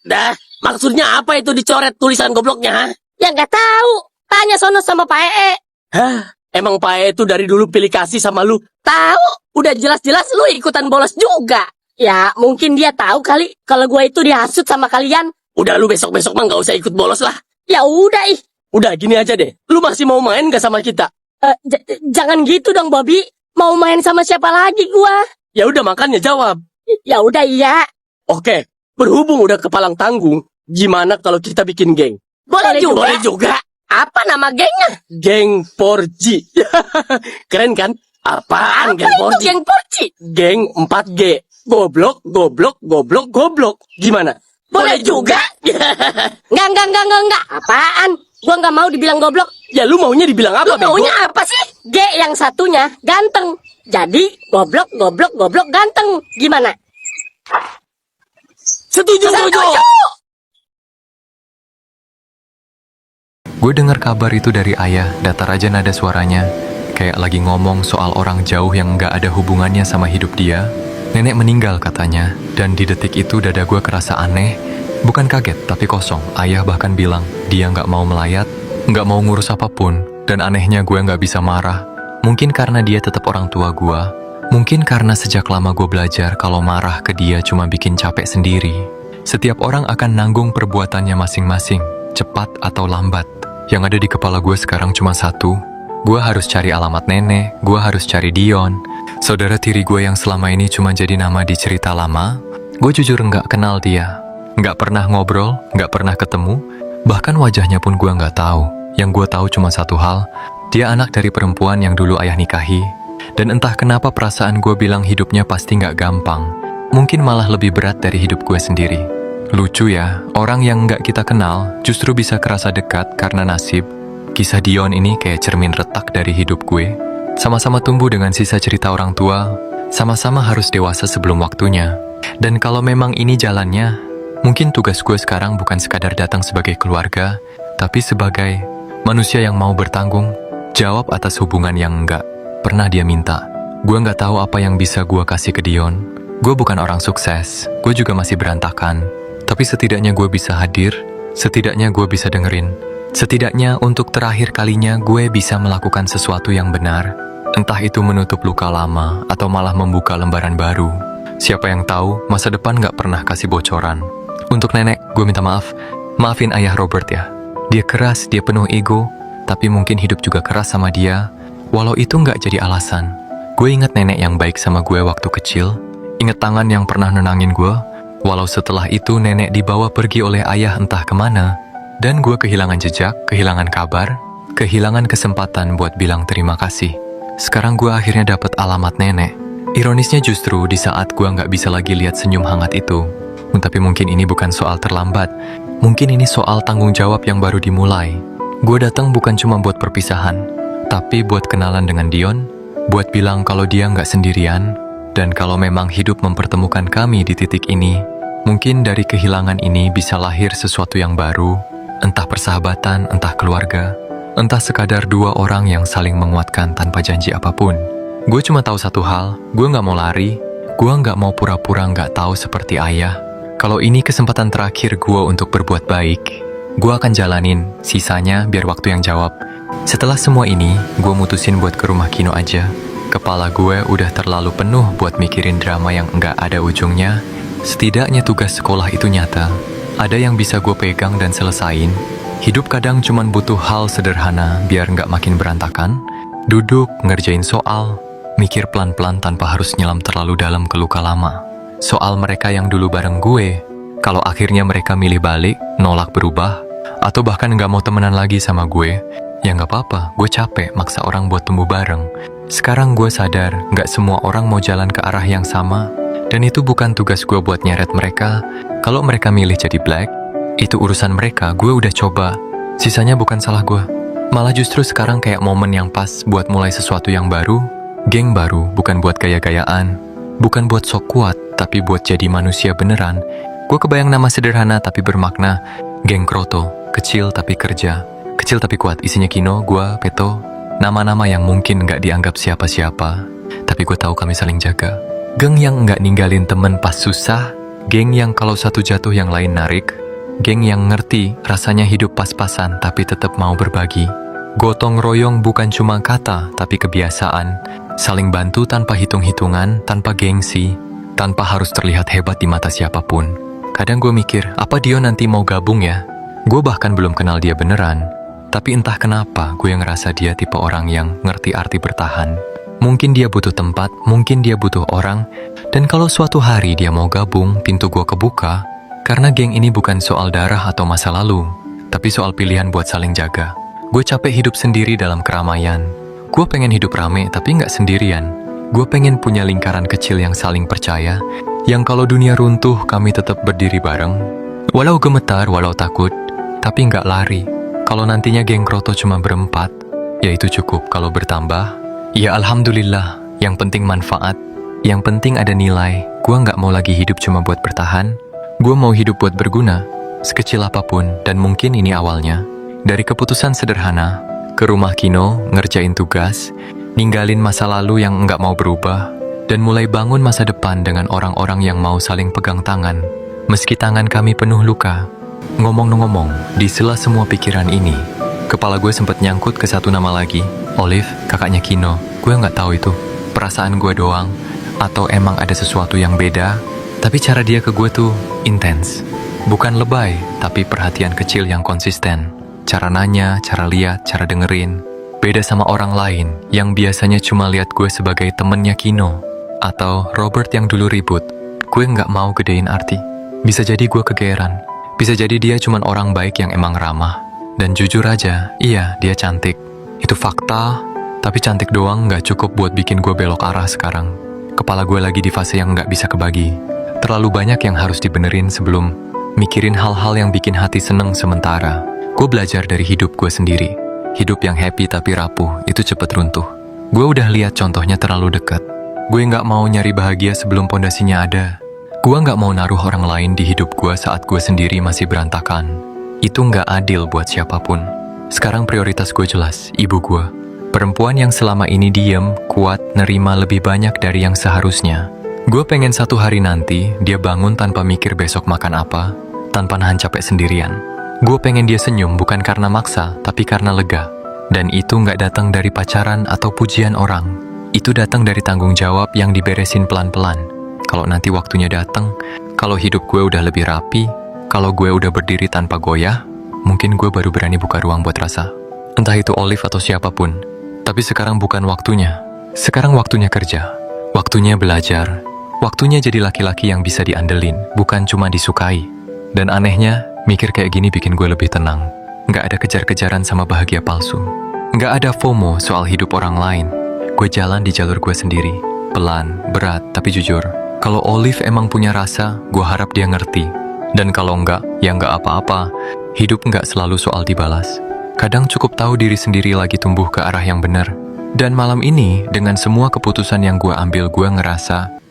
Dah, maksudnya apa itu dicoret tulisan gobloknya, ha? Ya nggak tahu. Tanya sono sama Pak Ee. Hah? Emang Pak E itu dari dulu pilih kasih sama lu? Tahu, udah jelas-jelas lu ikutan bolos juga. Ya, mungkin dia tahu kali kalau gua itu dihasut sama kalian. Udah lu besok-besok mah nggak usah ikut bolos lah. Ya udah ih. Udah gini aja deh, lu masih mau main gak sama kita? Jangan gitu dong, Bobby. Mau main sama siapa lagi gua? Ya udah makanya jawab. Ya udah iya. Oke, berhubung udah kepalang tanggung, gimana kalau kita bikin geng? Boleh juga. Boleh juga. Apa nama gengnya? Geng 4G. Keren kan? Apaan geng 4G? Geng Porci. Geng 4G. Goblok, goblok, goblok, goblok. Gimana? Boleh juga. Enggak. Apaan? Gua nggak mau dibilang goblok. Ya lu maunya dibilang apa, Lu bego? maunya apa sih? G yang satunya ganteng. Jadi goblok, ganteng. Gimana? Setuju. Gue dengar kabar itu dari ayah, datar aja nada suaranya. Kayak lagi ngomong soal orang jauh yang nggak ada hubungannya sama hidup dia. Nenek meninggal katanya, dan di detik itu dada gue kerasa aneh. Bukan kaget, tapi kosong. Ayah bahkan bilang, dia nggak mau melayat, nggak mau ngurus apapun, dan anehnya gue nggak bisa marah. Mungkin karena dia tetap orang tua gue. Mungkin karena sejak lama gue belajar kalau marah ke dia cuma bikin capek sendiri. Setiap orang akan nanggung perbuatannya masing-masing, cepat atau lambat. Yang ada di kepala gue sekarang cuma satu. Gue harus cari alamat nenek, gue harus cari Dion. Saudara tiri gue yang selama ini cuma jadi nama di cerita lama. Gue jujur nggak kenal dia. Nggak pernah ngobrol, nggak pernah ketemu. Bahkan wajahnya pun gue nggak tahu. Yang gue tahu cuma satu hal. Dia anak dari perempuan yang dulu ayah nikahi. Dan entah kenapa perasaan gue bilang hidupnya pasti nggak gampang. Mungkin malah lebih berat dari hidup gue sendiri. Lucu ya, orang yang nggak kita kenal justru bisa kerasa dekat karena nasib. Kisah Dion ini kayak cermin retak dari hidup gue. Sama-sama tumbuh dengan sisa cerita orang tua, sama-sama harus dewasa sebelum waktunya. Dan kalau memang ini jalannya, mungkin tugas gue sekarang bukan sekadar datang sebagai keluarga, tapi sebagai manusia yang mau bertanggung jawab atas hubungan yang nggak pernah dia minta. Gue nggak tahu apa yang bisa gue kasih ke Dion. Gue bukan orang sukses, gue juga masih berantakan. Tapi setidaknya gue bisa hadir, setidaknya gue bisa dengerin. Setidaknya untuk terakhir kalinya gue bisa melakukan sesuatu yang benar. Entah itu menutup luka lama atau malah membuka lembaran baru. Siapa yang tahu masa depan gak pernah kasih bocoran. Untuk nenek, gue minta maaf. Maafin ayah Robert ya. Dia keras, dia penuh ego. Tapi mungkin hidup juga keras sama dia. Walau itu gak jadi alasan. Gue ingat nenek yang baik sama gue waktu kecil. Ingat tangan yang pernah nenangin gue. Walau setelah itu nenek dibawa pergi oleh ayah entah kemana, dan gue kehilangan jejak, kehilangan kabar, kehilangan kesempatan buat bilang terima kasih. Sekarang gue akhirnya dapat alamat nenek. Ironisnya justru di saat gue nggak bisa lagi lihat senyum hangat itu. Tapi mungkin ini bukan soal terlambat, mungkin ini soal tanggung jawab yang baru dimulai. Gue datang bukan cuma buat perpisahan, tapi buat kenalan dengan Dion, buat bilang kalau dia nggak sendirian, dan kalau memang hidup mempertemukan kami di titik ini, mungkin dari kehilangan ini bisa lahir sesuatu yang baru, entah persahabatan, entah keluarga, entah sekadar dua orang yang saling menguatkan tanpa janji apapun. Gue cuma tahu satu hal, gue nggak mau lari, gue nggak mau pura-pura nggak tahu seperti ayah. Kalau ini kesempatan terakhir gue untuk berbuat baik, gue akan jalanin, sisanya biar waktu yang jawab. Setelah semua ini, gue mutusin buat ke rumah Kino aja. Kepala gue udah terlalu penuh buat mikirin drama yang nggak ada ujungnya. Setidaknya tugas sekolah itu nyata. Ada yang bisa gue pegang dan selesain. Hidup kadang cuman butuh hal sederhana biar nggak makin berantakan. Duduk, ngerjain soal, mikir pelan-pelan tanpa harus nyelam terlalu dalam ke luka lama. Soal mereka yang dulu bareng gue, kalau akhirnya mereka milih balik, nolak berubah, atau bahkan nggak mau temenan lagi sama gue, ya nggak apa-apa, gue capek maksa orang buat tumbuh bareng. Sekarang gue sadar, nggak semua orang mau jalan ke arah yang sama, dan itu bukan tugas gue buat nyeret mereka. Kalau mereka milih jadi black, itu urusan mereka, gue udah coba. Sisanya bukan salah gue. Malah justru sekarang kayak momen yang pas buat mulai sesuatu yang baru. Geng baru, bukan buat gaya-gayaan, bukan buat sok kuat, tapi buat jadi manusia beneran. Gue kebayang nama sederhana tapi bermakna. Geng Kroto, kecil tapi kerja, kecil tapi kuat, isinya Kino, gue, Peto. Nama-nama yang mungkin gak dianggap siapa-siapa, tapi gue tahu kami saling jaga. Geng yang nggak ninggalin temen pas susah, geng yang kalau satu jatuh yang lain narik, geng yang ngerti rasanya hidup pas-pasan tapi tetap mau berbagi. Gotong royong bukan cuma kata tapi kebiasaan, saling bantu tanpa hitung-hitungan, tanpa gengsi, tanpa harus terlihat hebat di mata siapapun. Kadang gue mikir, apa Dio nanti mau gabung ya? Gue bahkan belum kenal dia beneran, tapi entah kenapa gue ngerasa dia tipe orang yang ngerti arti bertahan. Mungkin dia butuh tempat, mungkin dia butuh orang, dan kalau suatu hari dia mau gabung, pintu gue kebuka, karena geng ini bukan soal darah atau masa lalu, tapi soal pilihan buat saling jaga. Gue capek hidup sendiri dalam keramaian. Gue pengen hidup rame tapi nggak sendirian. Gue pengen punya lingkaran kecil yang saling percaya, yang kalau dunia runtuh kami tetap berdiri bareng. Walau gemetar, walau takut, tapi nggak lari. Kalau nantinya geng Kroto cuma berempat, ya itu cukup. Kalau bertambah, ya alhamdulillah, yang penting manfaat, yang penting ada nilai. Gue nggak mau lagi hidup cuma buat bertahan. Gue mau hidup buat berguna, sekecil apapun, dan mungkin ini awalnya. Dari keputusan sederhana, ke rumah Kino, ngerjain tugas, ninggalin masa lalu yang nggak mau berubah, dan mulai bangun masa depan dengan orang-orang yang mau saling pegang tangan. Meski tangan kami penuh luka. Ngomong-ngomong, di sela semua pikiran ini, kepala gue sempet nyangkut ke satu nama lagi, Olive, kakaknya Kino. Gue nggak tahu itu perasaan gue doang, atau emang ada sesuatu yang beda, tapi cara dia ke gue tuh intens. Bukan lebay, tapi perhatian kecil yang konsisten. Cara nanya, cara lihat, cara dengerin. Beda sama orang lain yang biasanya cuma lihat gue sebagai temennya Kino, atau Robert yang dulu ribut. Gue nggak mau gedein arti. Bisa jadi gue kegeeran. Bisa jadi dia cuma orang baik yang emang ramah. Dan jujur aja, iya dia cantik. Itu fakta, tapi cantik doang nggak cukup buat bikin gue belok arah sekarang. Kepala gue lagi di fase yang nggak bisa kebagi. Terlalu banyak yang harus dibenerin sebelum mikirin hal-hal yang bikin hati seneng sementara. Gue belajar dari hidup gue sendiri. Hidup yang happy tapi rapuh, itu cepet runtuh. Gue udah lihat contohnya terlalu dekat. Gue nggak mau nyari bahagia sebelum pondasinya ada. Gue nggak mau naruh orang lain di hidup gue saat gue sendiri masih berantakan. Itu nggak adil buat siapapun. Sekarang prioritas gue jelas, ibu gue. Perempuan yang selama ini diem, kuat, nerima lebih banyak dari yang seharusnya. Gue pengen satu hari nanti, dia bangun tanpa mikir besok makan apa, tanpa nahan capek sendirian. Gue pengen dia senyum bukan karena maksa, tapi karena lega. Dan itu nggak datang dari pacaran atau pujian orang. Itu datang dari tanggung jawab yang diberesin pelan-pelan. Kalau nanti waktunya datang, kalau hidup gue udah lebih rapi, kalau gue udah berdiri tanpa goyah, mungkin gue baru berani buka ruang buat rasa. Entah itu Olive atau siapapun. Tapi sekarang bukan waktunya. Sekarang waktunya kerja. Waktunya belajar. Waktunya jadi laki-laki yang bisa diandelin, bukan cuma disukai. Dan anehnya, mikir kayak gini bikin gue lebih tenang. Nggak ada kejar-kejaran sama bahagia palsu. Nggak ada FOMO soal hidup orang lain. Gue jalan di jalur gue sendiri. Pelan, berat, tapi jujur. Kalau Olive emang punya rasa, gue harap dia ngerti. Dan kalau enggak, ya enggak apa-apa. Hidup enggak selalu soal dibalas. Kadang cukup tahu diri sendiri lagi tumbuh ke arah yang benar. Dan malam ini, dengan semua keputusan yang gue ambil, gue ngerasa